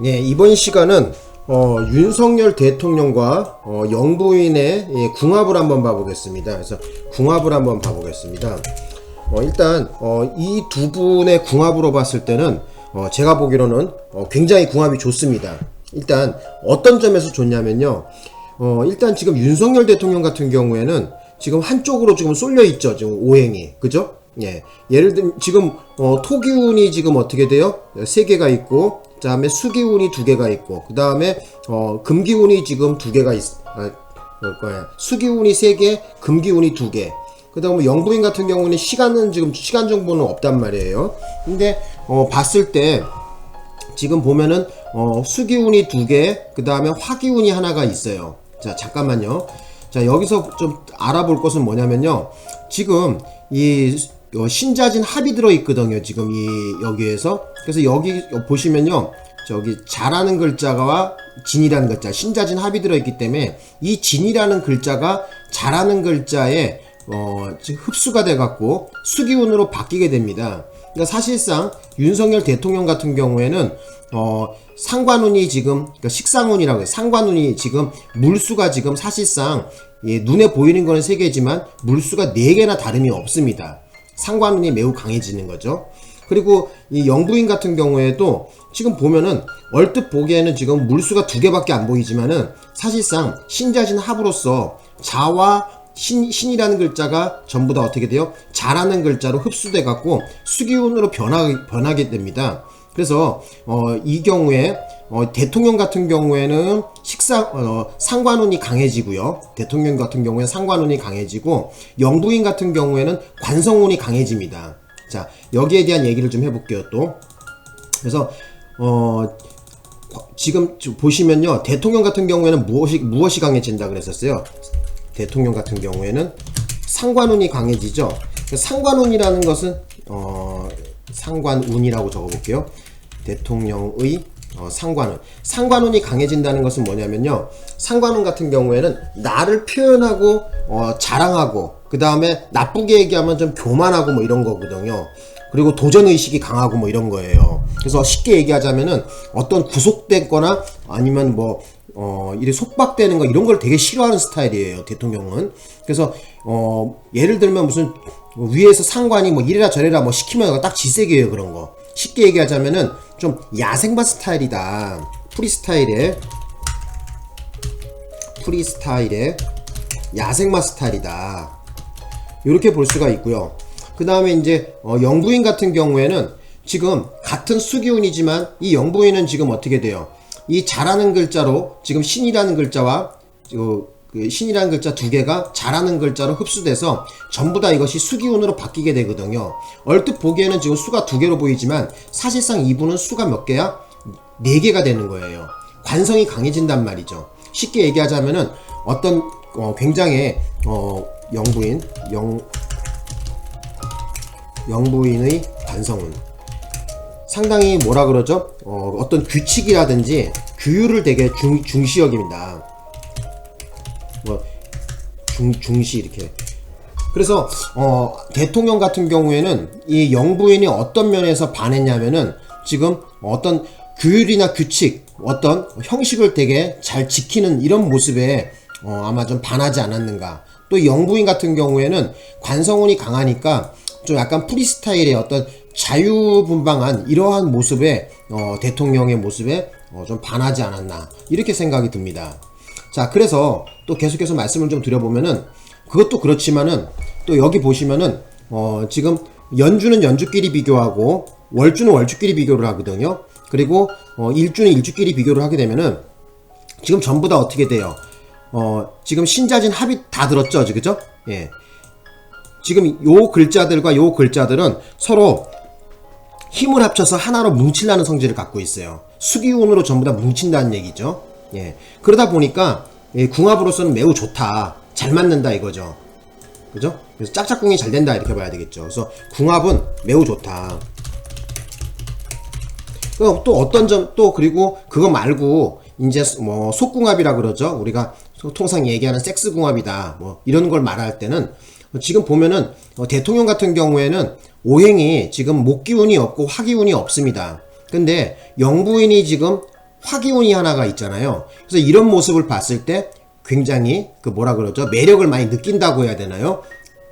네, 이번 시간은 윤석열 대통령과 영부인의 궁합을 한번 봐보겠습니다. 그래서 궁합을 한번 봐보겠습니다. 일단 이 두 분의 궁합으로 봤을 때는 제가 보기로는 굉장히 궁합이 좋습니다. 일단 어떤 점에서 좋냐면요. 일단 지금 윤석열 대통령 같은 경우에는 지금 한쪽으로 지금 쏠려 있죠. 지금 오행이. 그죠? 예. 예를 들면 지금 토기운이 지금 어떻게 돼요? 3개가 있고, 그 다음에 수기운이 2개가 있고, 그 다음에 금기운이 지금 2개가 수기운이 3개, 금기운이 2개. 그 다음에 영부인 같은 경우는 지금 시간 정보는 없단 말이에요. 근데 봤을 때 지금 보면은 수기운이 2개, 그 다음에 화기운이 하나가 있어요. 자, 잠깐만요. 자, 여기서 좀 알아볼 것은 뭐냐면요. 지금 이 신자진 합이 들어있거든요. 지금 여기에서. 그래서 여기 보시면요. 저기 자라는 글자와 진이라는 글자, 신자진 합이 들어있기 때문에 이 진이라는 글자가 자라는 글자에 흡수가 돼갖고 수기운으로 바뀌게 됩니다. 그러니까 사실상 윤석열 대통령 같은 경우에는 상관운이 지금, 그러니까 식상운이라고 해요. 상관운이 지금 물수가 지금 사실상 눈에 보이는 거는 3개지만 물수가 4개나 다름이 없습니다. 상관운이 매우 강해지는 거죠. 그리고 이 영부인 같은 경우에도 지금 보면은 얼뜻 보기에는 지금 물수가 2개밖에 안 보이지만은 사실상 신자진 합으로서 자와 신이라는 글자가 전부 다 어떻게 돼요? 자라는 글자로 흡수돼 갖고 수기운으로 변하게 됩니다. 그래서 이 경우에 대통령 같은 경우에는 상관운이 강해지고요. 대통령 같은 경우에 상관운이 강해지고 영부인 같은 경우에는 관성운이 강해집니다. 자, 여기에 대한 얘기를 좀 해볼게요. 또 그래서 지금 보시면요, 대통령 같은 경우에는 무엇이 강해진다 그랬었어요. 대통령 같은 경우에는 상관운이 강해지죠. 상관운이라는 것은 상관운이라고 적어볼게요. 대통령의 상관운이 강해진다는 것은 뭐냐면요, 상관운 같은 경우에는 나를 표현하고 자랑하고, 그 다음에 나쁘게 얘기하면 좀 교만하고 뭐 이런 거거든요. 그리고 도전의식이 강하고 뭐 이런 거예요. 그래서 쉽게 얘기하자면은 어떤 구속됐거나 아니면 이렇게 속박되는 거, 이런 걸 되게 싫어하는 스타일이에요, 대통령은. 그래서 예를 들면 무슨 위에서 상관이 뭐 이래라 저래라 뭐 시키면 딱 지색이에요. 그런 거 쉽게 얘기하자면은 좀 야생마 스타일이다. 프리스타일의 야생마 스타일이다, 이렇게 볼 수가 있고요. 그 다음에 이제 영부인 같은 경우에는 지금 같은 수기운이지만 이 영부인은 지금 어떻게 돼요? 이 자라는 글자로 지금 신이라는 글자와 신이라는 글자 2개가 자라는 글자로 흡수돼서 전부 다 이것이 수기운으로 바뀌게 되거든요. 얼뜻 보기에는 지금 수가 2개로 보이지만 사실상 이분은 수가 몇 개야? 4개가 되는 거예요. 관성이 강해진단 말이죠. 쉽게 얘기하자면은 어떤 굉장히 영부인의 관성은 상당히 뭐라 그러죠? 어떤 규칙이라든지 규율을 되게 중시 여깁니다. 중시 이렇게. 그래서 대통령 같은 경우에는 이 영부인이 어떤 면에서 반했냐면은 지금 어떤 규율이나 규칙, 어떤 형식을 되게 잘 지키는 이런 모습에 아마 좀 반하지 않았는가. 또 영부인 같은 경우에는 관성운이 강하니까 좀 약간 프리스타일의 어떤 자유분방한 이러한 모습에 대통령의 모습에 좀 반하지 않았나, 이렇게 생각이 듭니다. 자, 그래서 또 계속해서 말씀을 좀 드려보면은 그것도 그렇지만은 또 여기 보시면은 지금 연주는 연주끼리 비교하고 월주는 월주끼리 비교를 하거든요. 그리고 일주는 일주끼리 비교를 하게 되면은 지금 전부 다 어떻게 돼요? 지금 신자진 합이 다 들었죠, 그죠? 예. 지금 요 글자들과 요 글자들은 서로 힘을 합쳐서 하나로 뭉치려는 성질을 갖고 있어요. 수기운으로 전부 다 뭉친다는 얘기죠. 예. 그러다 보니까 궁합으로서는 매우 좋다, 잘 맞는다 이거죠. 그죠? 그래서 짝짝꿍이 잘 된다, 이렇게 봐야 되겠죠. 그래서 궁합은 매우 좋다. 또 어떤 점, 또 그리고 그거 말고 이제 뭐 속궁합이라 그러죠. 우리가 통상 얘기하는 섹스궁합이다, 뭐 이런 걸 말할 때는 지금 보면은 대통령 같은 경우에는 오행이 지금 목기운이 없고 화기운이 없습니다. 근데 영부인이 지금 화기운이 하나가 있잖아요. 그래서 이런 모습을 봤을 때 굉장히 그 뭐라 그러죠? 매력을 많이 느낀다고 해야 되나요?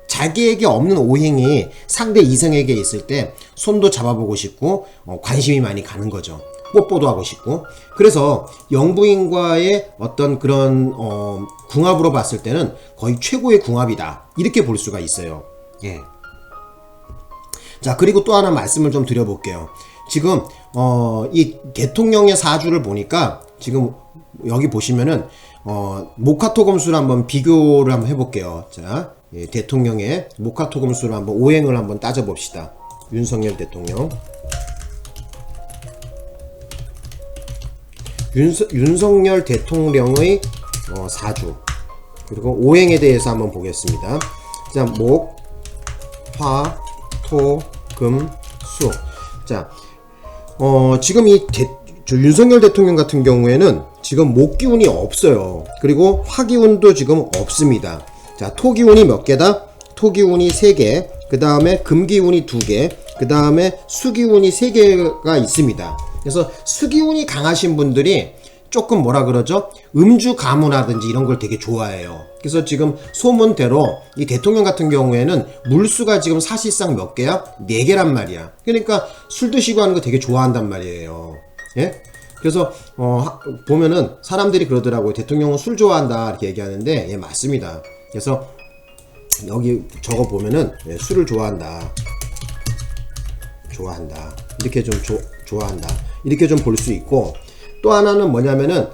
자기에게 없는 오행이 상대 이성에게 있을 때 손도 잡아보고 싶고 관심이 많이 가는 거죠. 뽀뽀도 하고 싶고. 그래서 영부인과의 어떤 그런 궁합으로 봤을 때는 거의 최고의 궁합이다, 이렇게 볼 수가 있어요. 예. 자, 그리고 또 하나 말씀을 좀 드려볼게요. 지금 이 대통령의 사주를 보니까 지금 여기 보시면은 목화토금수를 한번 비교를 한번 해볼게요. 자, 예, 대통령의 목화토금수를 한번 오행을 한번 따져봅시다. 윤석열 대통령. 윤석열 대통령의 사주, 그리고 오행에 대해서 한번 보겠습니다. 자, 목, 화, 토, 금, 수. 자, 지금 윤석열 대통령 같은 경우에는 지금 목기운이 없어요. 그리고 화기운도 지금 없습니다. 자, 토기운이 몇 개다? 토기운이 3개, 그 다음에 금기운이 2개, 그 다음에 수기운이 3개가 있습니다. 그래서 수기운이 강하신 분들이 조금 뭐라 그러죠? 음주 가무라든지 이런 걸 되게 좋아해요. 그래서 지금 소문대로 이 대통령 같은 경우에는 물수가 지금 사실상 몇 개야? 4개란 말이야. 그러니까 술 드시고 하는 거 되게 좋아한단 말이에요. 예? 그래서 보면은 사람들이 그러더라고요. 대통령은 술 좋아한다, 이렇게 얘기하는데, 예, 맞습니다. 그래서 여기 적어 보면은, 예, 술을 좋아한다, 이렇게 좀 좋아한다, 이렇게 좀 볼 수 있고, 또 하나는 뭐냐면은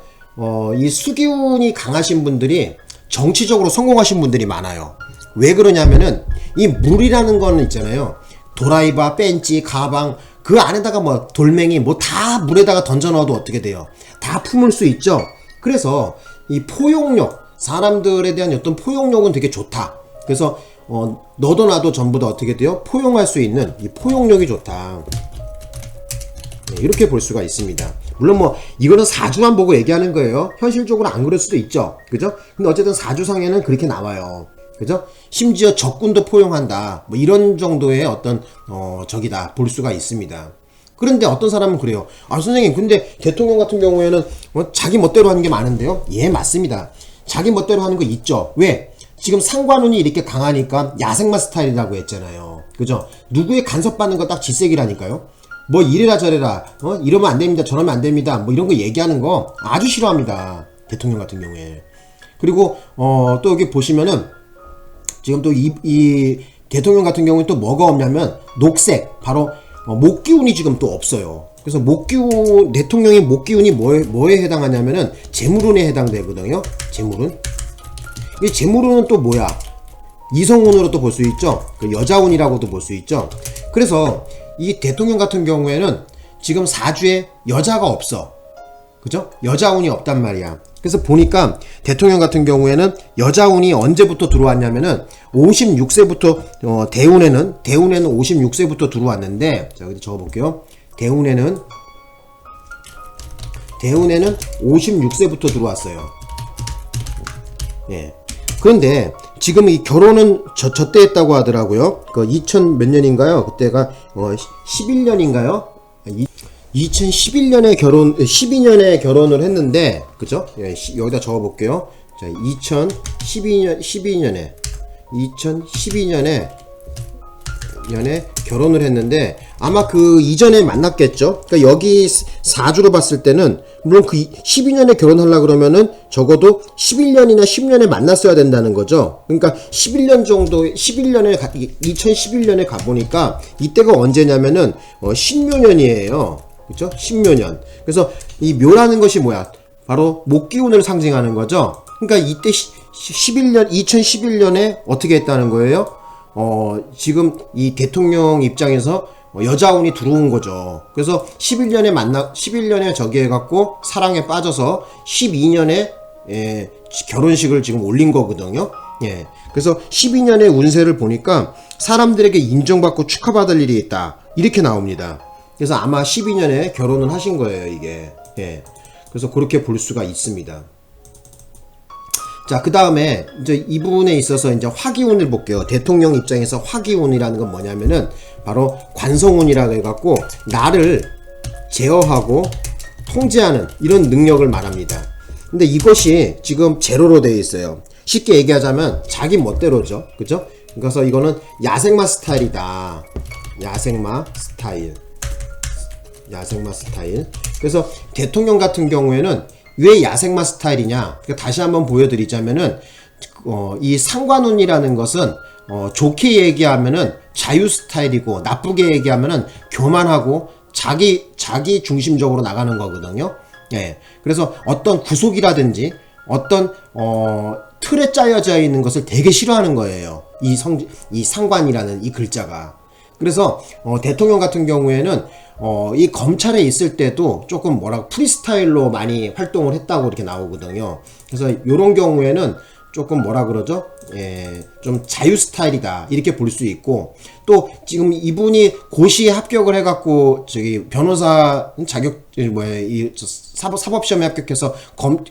이 수기운이 강하신 분들이 정치적으로 성공하신 분들이 많아요. 왜 그러냐면은 이 물이라는 거는 있잖아요. 도라이바, 벤치, 가방, 그 안에다가 뭐 돌멩이 뭐 다 물에다가 던져 넣어도 어떻게 돼요? 다 품을 수 있죠. 그래서 이 포용력, 사람들에 대한 어떤 포용력은 되게 좋다. 그래서 너도 나도 전부 다 어떻게 돼요? 포용할 수 있는 이 포용력이 좋다. 네, 이렇게 볼 수가 있습니다. 물론 뭐 이거는 사주만 보고 얘기하는 거예요. 현실적으로 안 그럴 수도 있죠. 그죠? 근데 어쨌든 사주상에는 그렇게 나와요. 그죠? 심지어 적군도 포용한다, 뭐 이런 정도의 어떤 적이다 볼 수가 있습니다. 그런데 어떤 사람은 그래요. 아, 선생님, 근데 대통령 같은 경우에는 자기 멋대로 하는 게 많은데요. 예, 맞습니다. 자기 멋대로 하는 거 있죠. 왜? 지금 상관운이 이렇게 강하니까 야생마 스타일이라고 했잖아요. 그죠? 누구의 간섭받는 거 딱 질색이라니까요. 뭐 이래라 저래라, 이러면 안 됩니다, 저러면 안 됩니다, 뭐 이런 거 얘기하는 거 아주 싫어합니다, 대통령 같은 경우에. 그리고 또 여기 보시면은 지금 또 이 대통령 같은 경우에 또 뭐가 없냐면 녹색, 바로 목기운이 지금 또 없어요. 그래서 목기운, 대통령의 목기운이 뭐에 해당하냐면은 재물운에 해당되거든요. 재물운. 이 재물운은 또 뭐야? 이성운으로 또 볼 수 있죠. 그 여자운이라고도 볼 수 있죠. 그래서 이 대통령 같은 경우에는 지금 사주에 여자가 없어. 그죠? 여자운이 없단 말이야. 그래서 보니까 대통령 같은 경우에는 여자운이 언제부터 들어왔냐면은 56세부터 대운에는 56세부터 들어왔는데, 자, 여기 적어볼게요. 대운에는 56세부터 들어왔어요. 예. 그런데 지금 이 결혼은 저 때 했다고 하더라고요. 그 2000 몇 년인가요? 그때가 11년인가요? 2011년에 12년에 결혼을 했는데, 그죠? 예, 여기다 적어 볼게요. 자, 2012년에 결혼을 했는데, 아마 그 이전에 만났겠죠? 그러니까 여기 사주로 봤을 때는, 물론 그 12년에 결혼하려고 그러면은 적어도 11년이나 10년에 만났어야 된다는 거죠. 그러니까 11년 정도, 2011년에 가보니까, 이때가 언제냐면은, 신묘년이에요. 그쵸? 신묘년. 그래서 이 묘라는 것이 뭐야? 바로 목기운을 상징하는 거죠. 그러니까 이때 2011년에 어떻게 했다는 거예요? 지금 이 대통령 입장에서 여자운이 들어온 거죠. 그래서 11년에 저기 해갖고 사랑에 빠져서 12년에 결혼식을 지금 올린 거거든요. 예. 그래서 12년의 운세를 보니까 사람들에게 인정받고 축하받을 일이 있다, 이렇게 나옵니다. 그래서 아마 12년에 결혼을 하신 거예요, 이게. 예. 그래서 그렇게 볼 수가 있습니다. 자, 그 다음에 이제 이 부분에 있어서 이제 화기운을 볼게요. 대통령 입장에서 화기운이라는 건 뭐냐면은 바로 관성운이라고 해갖고 나를 제어하고 통제하는 이런 능력을 말합니다. 근데 이것이 지금 제로로 되어 있어요. 쉽게 얘기하자면 자기 멋대로죠. 그죠? 그래서 이거는 야생마 스타일이다. 야생마 스타일. 야생마 스타일. 그래서 대통령 같은 경우에는 왜 야생마 스타일이냐? 그러니까 다시 한번 보여드리자면은 이 상관운이라는 것은 좋게 얘기하면은 자유 스타일이고 나쁘게 얘기하면은 교만하고 자기 중심적으로 나가는 거거든요. 예. 그래서 어떤 구속이라든지 어떤 틀에 짜여져 있는 것을 되게 싫어하는 거예요. 이 상관이라는 이 글자가. 그래서 대통령 같은 경우에는 이 검찰에 있을 때도 조금 프리스타일로 많이 활동을 했다고 이렇게 나오거든요. 그래서 이런 경우에는 조금 그러죠? 예, 좀 자유 스타일이다. 이렇게 볼 수 있고, 또 지금 이분이 고시에 합격을 해갖고, 변호사 자격, 사법시험에 합격해서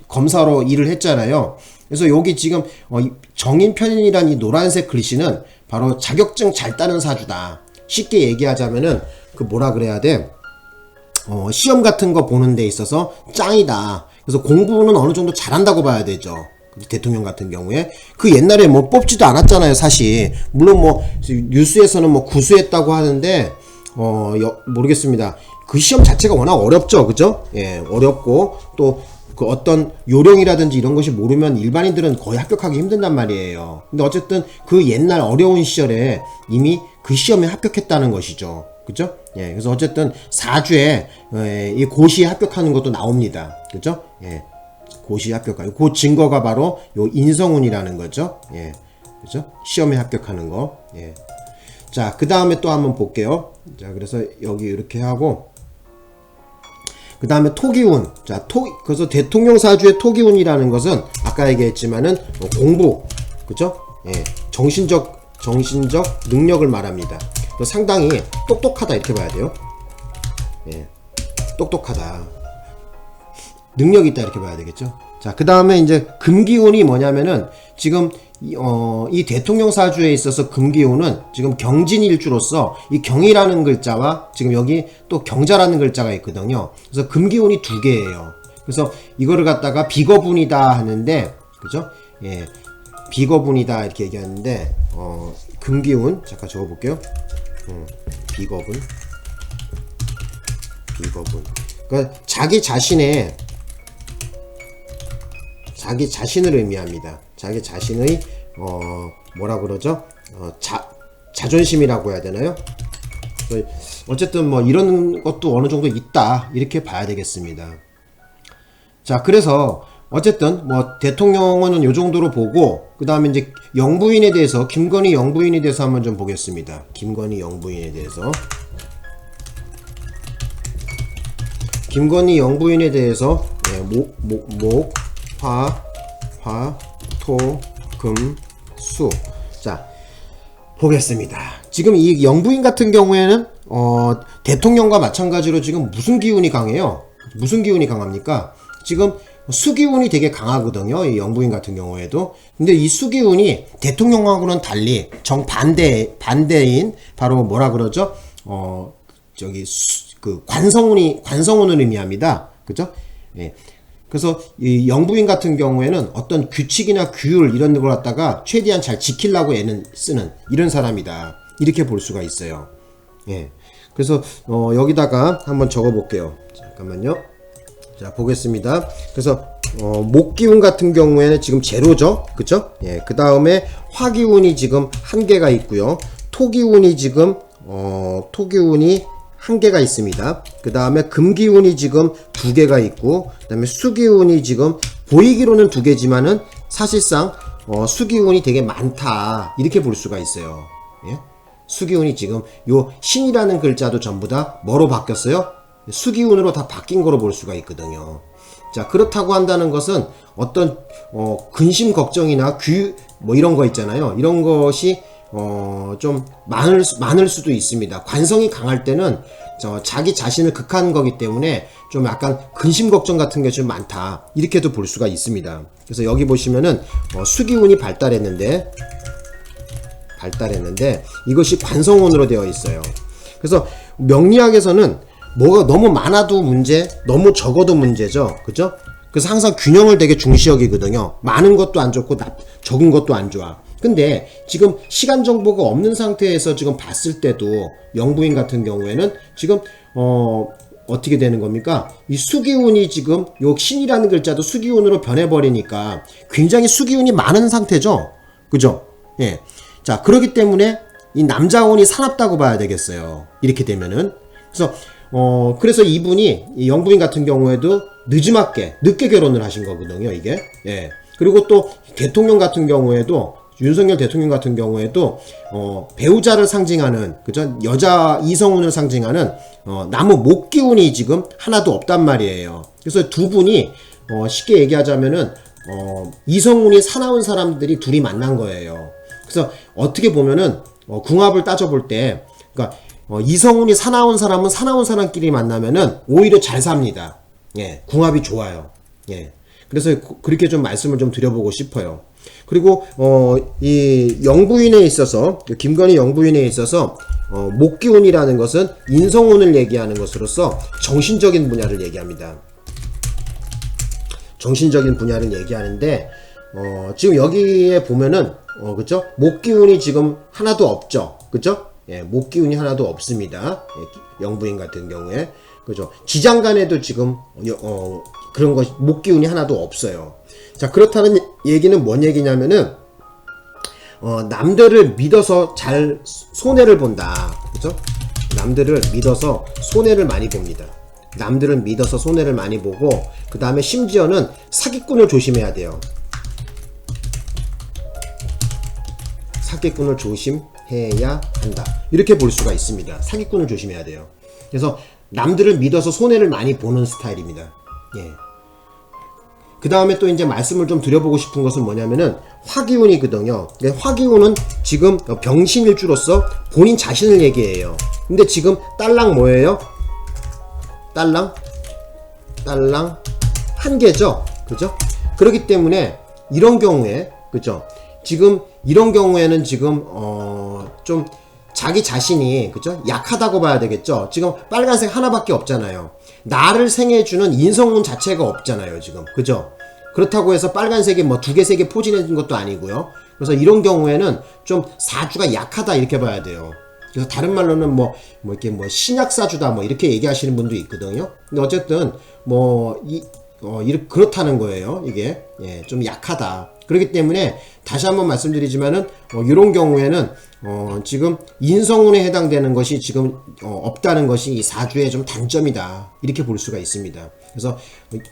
검사로 일을 했잖아요. 그래서 여기 지금, 정인편이라는 이 노란색 글씨는 바로 자격증 잘 따는 사주다. 쉽게 얘기하자면은, 그래야 돼? 시험 같은 거 보는 데 있어서 짱이다. 그래서 공부는 어느 정도 잘한다고 봐야 되죠. 대통령 같은 경우에 그 옛날에 뽑지도 않았잖아요. 사실 물론 뉴스에서는 구수했다고 하는데 모르겠습니다. 그 시험 자체가 워낙 어렵죠. 그죠? 예, 어렵고 또 그 어떤 요령이라든지 이런 것이 모르면 일반인들은 거의 합격하기 힘든단 말이에요. 근데 어쨌든 그 옛날 어려운 시절에 이미 그 시험에 합격했다는 것이죠. 그죠? 예, 그래서 어쨌든 4주에 이 고시에 합격하는 것도 나옵니다. 그죠? 예. 고시에 합격하고 그 증거가 바로 요 인성운이라는 거죠. 예. 그죠? 시험에 합격하는 거. 예. 자, 그 다음에 또 한번 볼게요. 자, 그래서 여기 이렇게 하고 그 다음에 토기운. 자, 그래서 대통령 사주의 토기운이라는 것은 아까 얘기했지만은 공부, 그죠? 예. 정신적 능력을 말합니다. 상당히 똑똑하다 이렇게 봐야 돼요. 예. 똑똑하다. 능력이 있다 이렇게 봐야 되겠죠. 자, 그 다음에 이제 금기운이 뭐냐면은 지금 이 대통령 사주에 있어서 금기운은 지금 경진일주로서 이 경이라는 글자와 지금 여기 또 경자라는 글자가 있거든요. 그래서 금기운이 두 개예요. 그래서 이거를 갖다가 비거분이다 하는데, 그죠? 예, 비거분이다 이렇게 얘기하는데 금기운 잠깐 적어볼게요. 비거분. 그러니까 자기 자신을 의미합니다. 자기 자신의 뭐라 그러죠? 자존심이라고 해야 되나요? 어쨌든 이런 것도 어느 정도 있다 이렇게 봐야 되겠습니다. 자, 그래서 어쨌든 대통령은 요 정도로 보고 그 다음에 이제 영부인에 대해서 김건희 영부인에 대해서 한번 좀 보겠습니다. 김건희 영부인에 대해서 목, 화, 토, 금, 수. 자, 보겠습니다. 지금 이 영부인 같은 경우에는 대통령과 마찬가지로 지금 무슨 기운이 강해요? 무슨 기운이 강합니까? 지금 수기운이 되게 강하거든요. 이 영부인 같은 경우에도. 근데 이 수기운이 대통령하고는 달리 반대인 바로 뭐라 그러죠? 관성운을 의미합니다. 그죠? 예. 그래서 이 영부인 같은 경우에는 어떤 규칙이나 규율 이런 걸 갖다가 최대한 잘 지키려고 애는 쓰는 이런 사람이다. 이렇게 볼 수가 있어요. 예. 그래서 여기다가 한번 적어 볼게요. 잠깐만요. 자, 보겠습니다. 그래서 목기운 같은 경우에는 지금 제로죠. 그쵸? 예. 그 다음에 화기운이 지금 한 개가 있고요. 토기운이 지금 토기운이 한 개가 있습니다. 그 다음에 금기운이 지금 두 개가 있고, 그 다음에 수기운이 지금 보이기로는 두 개지만은 사실상 수기운이 되게 많다 이렇게 볼 수가 있어요. 예? 수기운이 지금 요 신이라는 글자도 전부 다 뭐로 바뀌었어요? 수기운으로 다 바뀐 거로 볼 수가 있거든요. 자, 그렇다고 한다는 것은 어떤 근심 걱정이나 이런 거 있잖아요. 이런 것이 좀 많을 수도 있습니다. 관성이 강할 때는 자기 자신을 극하는 거기 때문에 좀 약간 근심 걱정 같은 게 좀 많다 이렇게도 볼 수가 있습니다. 그래서 여기 보시면은 수기운이 발달했는데 이것이 관성운으로 되어 있어요. 그래서 명리학에서는 뭐가 너무 많아도 문제, 너무 적어도 문제죠. 그죠? 그래서 항상 균형을 되게 중시 여기거든요. 많은 것도 안 좋고 적은 것도 안 좋아. 근데 지금 시간 정보가 없는 상태에서 지금 봤을 때도 영부인 같은 경우에는 지금 어떻게 되는 겁니까? 이 수기운이 지금 요 신이라는 글자도 수기운으로 변해버리니까 굉장히 수기운이 많은 상태죠. 그죠? 예. 자, 그렇기 때문에 이 남자운이 사납다고 봐야 되겠어요. 이렇게 되면은. 그래서 이분이 이 영부인 같은 경우에도 늦게 결혼을 하신 거거든요, 이게. 예. 그리고 또 대통령 같은 경우에도 윤석열 대통령 같은 경우에도 배우자를 상징하는, 그죠? 여자 이성운을 상징하는 나무 목기운이 지금 하나도 없단 말이에요. 그래서 두 분이 쉽게 얘기하자면은 이성운이 사나운 사람들이 둘이 만난 거예요. 그래서 어떻게 보면은 궁합을 따져볼 때, 그러니까 이성운이 사나운 사람은 사나운 사람끼리 만나면은 오히려 잘 삽니다. 예, 궁합이 좋아요. 예. 그래서 그렇게 좀 말씀을 좀 드려보고 싶어요. 그리고 이 영부인에 있어서, 김건희 영부인에 있어서 목기운이라는 것은 인성운을 얘기하는 것으로서 정신적인 분야를 얘기합니다. 정신적인 분야를 얘기하는데 지금 여기에 보면은 그죠? 목기운이 지금 하나도 없죠. 그죠? 예, 목기운이 하나도 없습니다. 예, 영부인 같은 경우에. 그죠? 지장간에도 지금 그런 것 목기운이 하나도 없어요. 자, 그렇다는 얘기는 뭔 얘기냐면은 남들을 믿어서 잘 손해를 본다. 그죠? 남들을 믿어서 손해를 많이 봅니다. 남들을 믿어서 손해를 많이 보고, 그 다음에 심지어는 사기꾼을 조심해야 돼요. 사기꾼을 조심해야 한다. 이렇게 볼 수가 있습니다. 사기꾼을 조심해야 돼요. 그래서 남들을 믿어서 손해를 많이 보는 스타일입니다. 예. 그 다음에 또 이제 말씀을 좀 드려보고 싶은 것은 뭐냐면은 화기운이거든요. 화기운은 지금 병신일주로서 본인 자신을 얘기해요. 근데 지금 딸랑 뭐예요? 딸랑 한 개죠. 그죠? 그렇기 때문에 이런 경우에, 그죠? 지금 이런 경우에는 지금 좀 자기 자신이, 그죠? 약하다고 봐야 되겠죠? 지금 빨간색 하나밖에 없잖아요. 나를 생해주는 인성운 자체가 없잖아요, 지금. 그죠? 그렇다고 해서 빨간색이 뭐 2개, 3개 포진해진 것도 아니고요. 그래서 이런 경우에는 좀 사주가 약하다, 이렇게 봐야 돼요. 그래서 다른 말로는 이렇게 신약사주다, 이렇게 얘기하시는 분도 있거든요. 근데 어쨌든, 이렇게 그렇다는 거예요, 이게. 예, 좀 약하다. 그렇기 때문에, 다시 한번 말씀드리지만은, 이런 경우에는, 지금 인성운에 해당되는 것이 지금 없다는 것이 이 사주의 좀 단점이다, 이렇게 볼 수가 있습니다. 그래서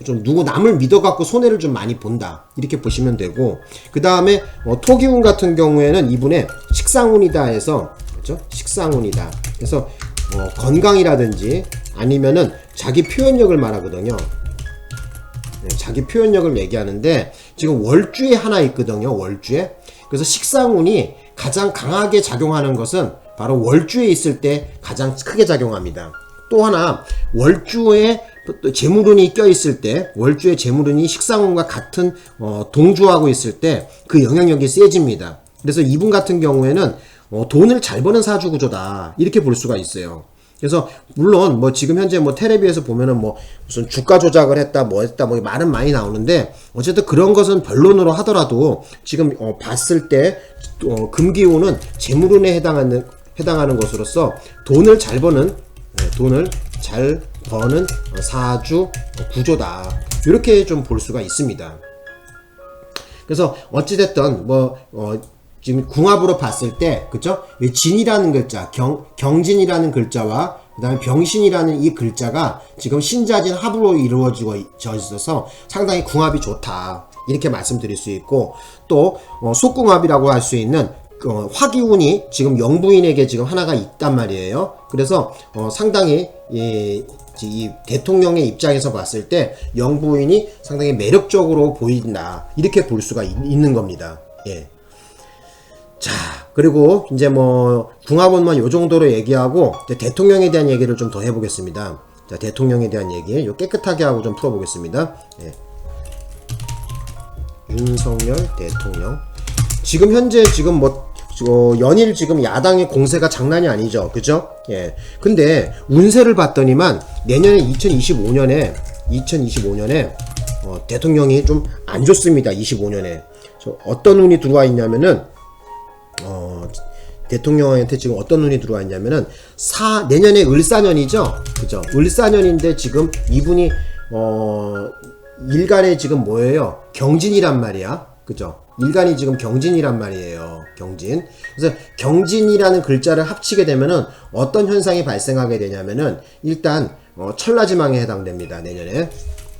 좀 남을 믿어갖고 손해를 좀 많이 본다, 이렇게 보시면 되고, 그 다음에 토기운 같은 경우에는 이분의 식상운이다 해서, 그렇죠? 식상운이다. 그래서 건강이라든지 아니면은 자기 표현력을 말하거든요. 자기 표현력을 얘기하는데 지금 월주에 하나 있거든요. 월주에. 그래서 식상운이 가장 강하게 작용하는 것은 바로 월주에 있을 때 가장 크게 작용합니다. 또 하나, 월주에 재물운이 껴있을 때, 월주에 재물운이 식상운과 같은 동주하고 있을 때 그 영향력이 세집니다. 그래서 이분 같은 경우에는 돈을 잘 버는 사주 구조다, 이렇게 볼 수가 있어요. 그래서 물론 지금 현재 텔레비에서 보면은 무슨 주가 조작을 했다, 했다, 말은 많이 나오는데, 어쨌든 그런 것은 변론으로 하더라도 지금 봤을 때 금기운은 재물운에 해당하는 것으로서 돈을 잘 버는 사주 구조다, 이렇게 좀 볼 수가 있습니다. 그래서 어찌됐든 지금 궁합으로 봤을 때, 그쵸? 진이라는 글자, 경진이라는 글자와 그 다음에 병신이라는 이 글자가 지금 신자진 합으로 이루어져 있어서 상당히 궁합이 좋다, 이렇게 말씀드릴 수 있고, 또 속궁합이라고 할 수 있는 화기운이 지금 영부인에게 지금 하나가 있단 말이에요. 그래서 상당히 이 대통령의 입장에서 봤을 때 영부인이 상당히 매력적으로 보인다, 이렇게 볼 수가 있는 겁니다. 예. 자, 그리고 이제 궁합은 요 정도로 얘기하고, 대통령에 대한 얘기를 좀 더 해보겠습니다. 자, 대통령에 대한 얘기 요 깨끗하게 하고 좀 풀어보겠습니다. 예. 윤석열 대통령. 지금 현재 연일 지금 야당의 공세가 장난이 아니죠. 그죠? 예. 근데 운세를 봤더니만 내년에 2025년에 대통령이 좀 안 좋습니다. 25년에. 어떤 운이 들어와 있냐면은, 대통령한테 지금 어떤 운이 들어와 있냐면은, 내년에 을사년이죠? 그죠? 을사년인데 지금 이분이, 일간에 지금 뭐예요? 경진이란 말이야. 그죠? 일간이 지금 경진이란 말이에요. 경진. 그래서 경진이라는 글자를 합치게 되면은 어떤 현상이 발생하게 되냐면은 일단 천라지망에 해당됩니다. 내년에.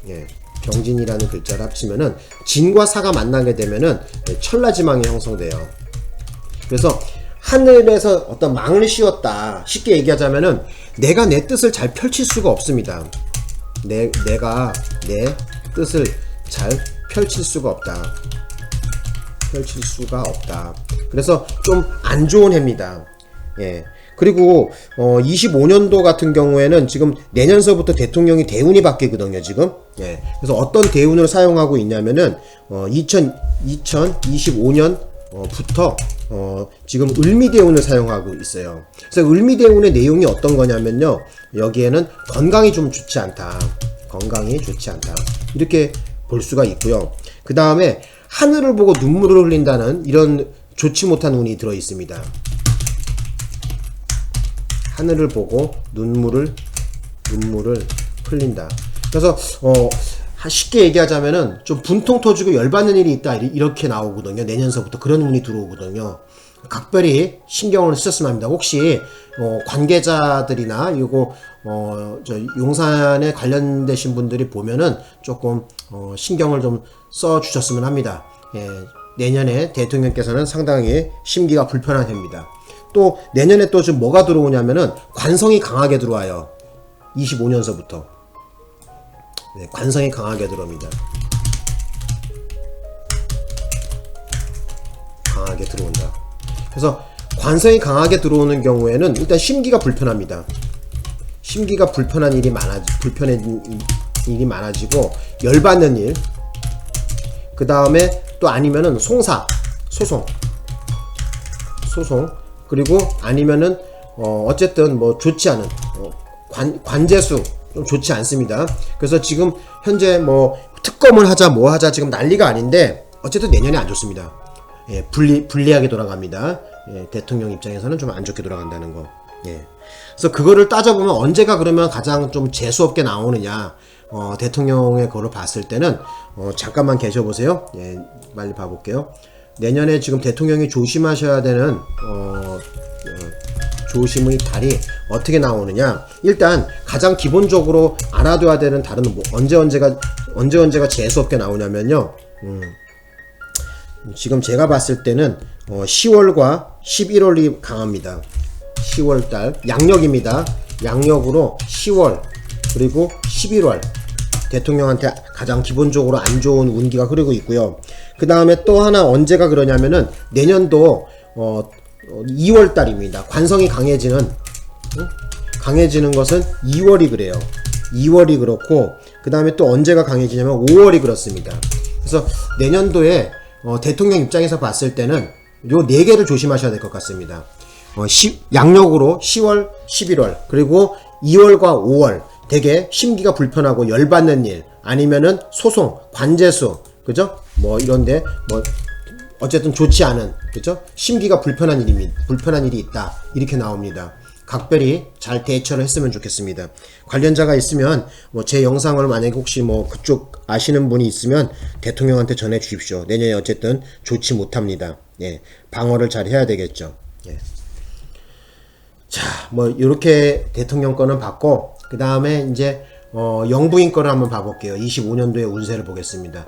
예. 경진이라는 글자를 합치면은 진과 사가 만나게 되면은 천라지망이 형성돼요. 그래서 하늘에서 어떤 망을 씌웠다. 쉽게 얘기하자면은 내가 내 뜻을 잘 펼칠 수가 없습니다. 내가 내 뜻을 잘 펼칠 수가 없다. 그래서 좀 안 좋은 해입니다. 예. 그리고 25년도 같은 경우에는 지금 내년서부터 대통령이 대운이 바뀌거든요, 지금. 예. 그래서 어떤 대운을 사용하고 있냐면은 2025년부터 지금 을미대운을 사용하고 있어요. 그래서 을미대운의 내용이 어떤 거냐면요. 여기에는 건강이 좀 좋지 않다. 이렇게 볼 수가 있고요. 그 다음에 하늘을 보고 눈물을 흘린다는 이런 좋지 못한 운이 들어 있습니다. 하늘을 보고 눈물을 흘린다. 그래서 쉽게 얘기하자면은 좀 분통 터지고 열받는 일이 있다 이렇게 나오거든요. 내년서부터 그런 운이 들어오거든요. 각별히 신경을 쓰셨으면 합니다. 혹시 관계자들이나 이거 저 용산에 관련되신 분들이 보면은 조금 신경을 좀 써 주셨으면 합니다. 예, 내년에 대통령께서는 상당히 심기가 불편한 해입니다. 또 내년에 또 지금 뭐가 들어오냐면은 관성이 강하게 들어와요. 25년서부터. 네, 관성이 강하게 들어옵니다. 강하게 들어온다. 그래서 관성이 강하게 들어오는 경우에는 일단 심기가 불편합니다. 심기가 불편한 일이 많아지고 열받는 일. 그 다음에 또 아니면은 소송. 그리고 아니면은 어쨌든 뭐 좋지 않은 관제수 좀 좋지 않습니다. 그래서 지금 현재 뭐 특검을 하자 뭐 하자 지금 난리가 아닌데 어쨌든 내년이 안 좋습니다. 예, 불리하게 돌아갑니다. 예, 대통령 입장에서는 좀 안 좋게 돌아간다는 거. 예. 그래서 그거를 따져보면 언제가 그러면 가장 좀 재수없게 나오느냐. 대통령의 거를 봤을 때는 잠깐만 계셔보세요. 예, 빨리 봐볼게요. 내년에 지금 대통령이 조심하셔야 되는 조심의 달이 어떻게 나오느냐. 일단 가장 기본적으로 알아둬야 되는 달은 뭐 언제가 재수없게 나오냐면요. 지금 제가 봤을 때는 10월과 11월이 강합니다. 10월달 양력입니다. 양력으로 10월 그리고 11월 대통령한테 가장 기본적으로 안 좋은 운기가 흐르고 있고요. 그 다음에 또 하나 언제가 그러냐면은 내년도 2월달입니다. 관성이 강해지는 것은 2월이 그래요. 2월이 그렇고 그 다음에 또 언제가 강해지냐면 5월이 그렇습니다. 그래서 내년도에 대통령 입장에서 봤을 때는 요 4개를 조심하셔야 될 것 같습니다. 양력으로 10월, 11월 그리고 2월과 5월 되게 심기가 불편하고 열받는 일 아니면은 소송, 관제수 그죠? 뭐 이런데 뭐 어쨌든 좋지 않은 그죠? 심기가 불편한 일이 있다 이렇게 나옵니다. 각별히 잘 대처를 했으면 좋겠습니다. 관련자가 있으면 뭐 제 영상을 만약에 혹시 뭐 그쪽 아시는 분이 있으면 대통령한테 전해 주십시오. 내년에 어쨌든 좋지 못합니다. 예, 방어를 잘 해야 되겠죠. 예. 자, 뭐 이렇게 대통령 거는 봤고 그 다음에 이제 영부인 거를 한번 봐볼게요. 25년도의 운세를 보겠습니다.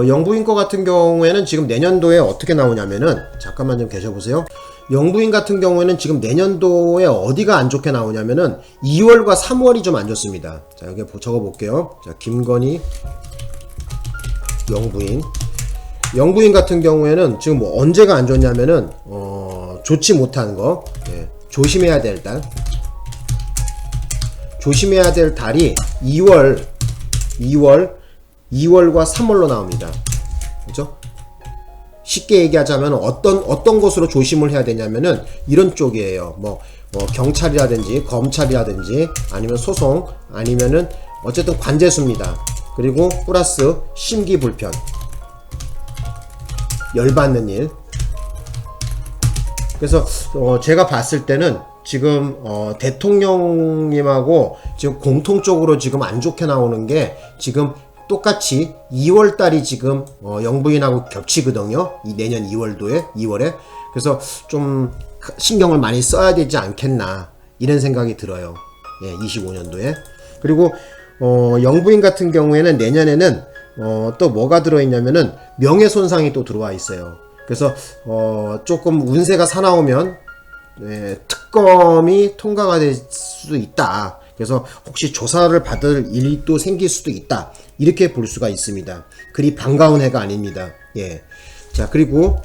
영부인 거 같은 경우에는 지금 내년도에 어떻게 나오냐면은 잠깐만 좀 계셔보세요. 영부인 같은 경우에는 지금 내년도에 어디가 안 좋게 나오냐면은 2월과 3월이 좀 안 좋습니다. 자, 여기 적어볼게요. 자, 김건희 영부인 같은 경우에는 지금 뭐 언제가 안 좋냐면은 좋지 못한 거. 예, 조심해야 될 달. 조심해야 될 달이 2월과 3월로 나옵니다. 그죠? 쉽게 얘기하자면 어떤 것으로 조심을 해야 되냐면은 이런 쪽이에요. 뭐 경찰이라든지 검찰이라든지 아니면 소송 아니면은 어쨌든 관제수입니다. 그리고 플러스 심기불편, 열받는 일. 그래서 제가 봤을 때는 지금 대통령님하고 지금 공통적으로 지금 안 좋게 나오는 게 지금 똑같이 2월달이 지금 영부인하고 겹치거든요. 이 내년 2월에. 그래서 좀 신경을 많이 써야 되지 않겠나 이런 생각이 들어요. 예, 25년도에. 그리고 영부인 같은 경우에는 내년에는 또 뭐가 들어있냐면은 명예손상이 또 들어와 있어요. 그래서 조금 운세가 사나우면 특검이 통과가 될 수도 있다. 그래서 혹시 조사를 받을 일이 또 생길 수도 있다. 이렇게 볼 수가 있습니다. 그리 반가운 해가 아닙니다. 예. 자, 그리고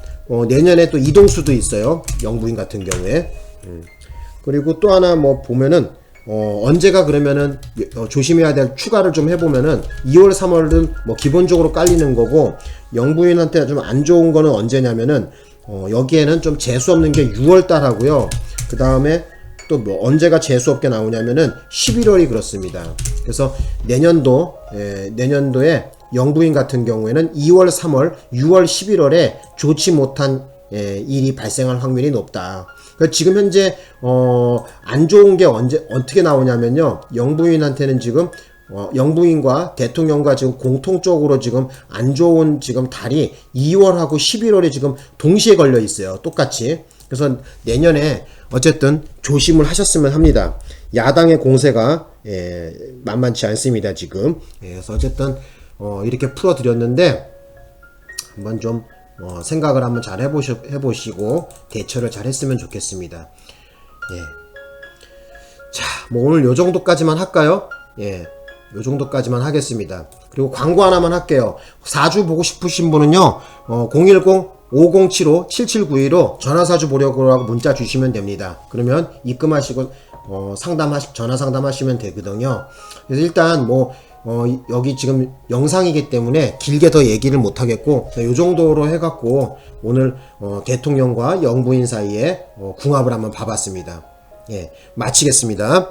내년에 또 이동수도 있어요. 영부인 같은 경우에. 그리고 또 하나 뭐 보면은 언제가 그러면은 조심해야 될 추가를 좀 해보면은 2월 3월은 뭐 기본적으로 깔리는 거고, 영부인한테 좀 안 좋은 거는 언제냐면은 여기에는 좀 재수 없는 게 6월 달하고요. 그 다음에 또 뭐 언제가 재수 없게 나오냐면은 11월이 그렇습니다. 그래서 내년도에 영부인 같은 경우에는 2월, 3월, 6월, 11월에 좋지 못한 일이 발생할 확률이 높다. 그러니까 지금 현재 안 좋은 게 어떻게 나오냐면요. 영부인한테는 지금 영부인과 대통령과 지금 공통적으로 지금 안 좋은 지금 달이 2월하고 11월에 지금 동시에 걸려 있어요. 똑같이. 그래서 내년에 어쨌든 조심을 하셨으면 합니다. 야당의 공세가 만만치 않습니다, 지금. 그래서 어쨌든 이렇게 풀어드렸는데 한번 좀 생각을 한번 잘 해보시고 대처를 잘 했으면 좋겠습니다. 예. 자, 뭐 오늘 요 정도까지만 할까요? 예. 요 정도까지만 하겠습니다. 그리고 광고 하나만 할게요. 4주 보고 싶으신 분은요, 010-5075-7792로 전화사주 보려고 하고 문자 주시면 됩니다. 그러면 입금하시고, 전화 상담하시면 되거든요. 그래서 일단 여기 지금 영상이기 때문에 길게 더 얘기를 못 하겠고, 요 정도로 해갖고, 오늘, 대통령과 영부인 사이에, 궁합을 한번 봐봤습니다. 예, 마치겠습니다.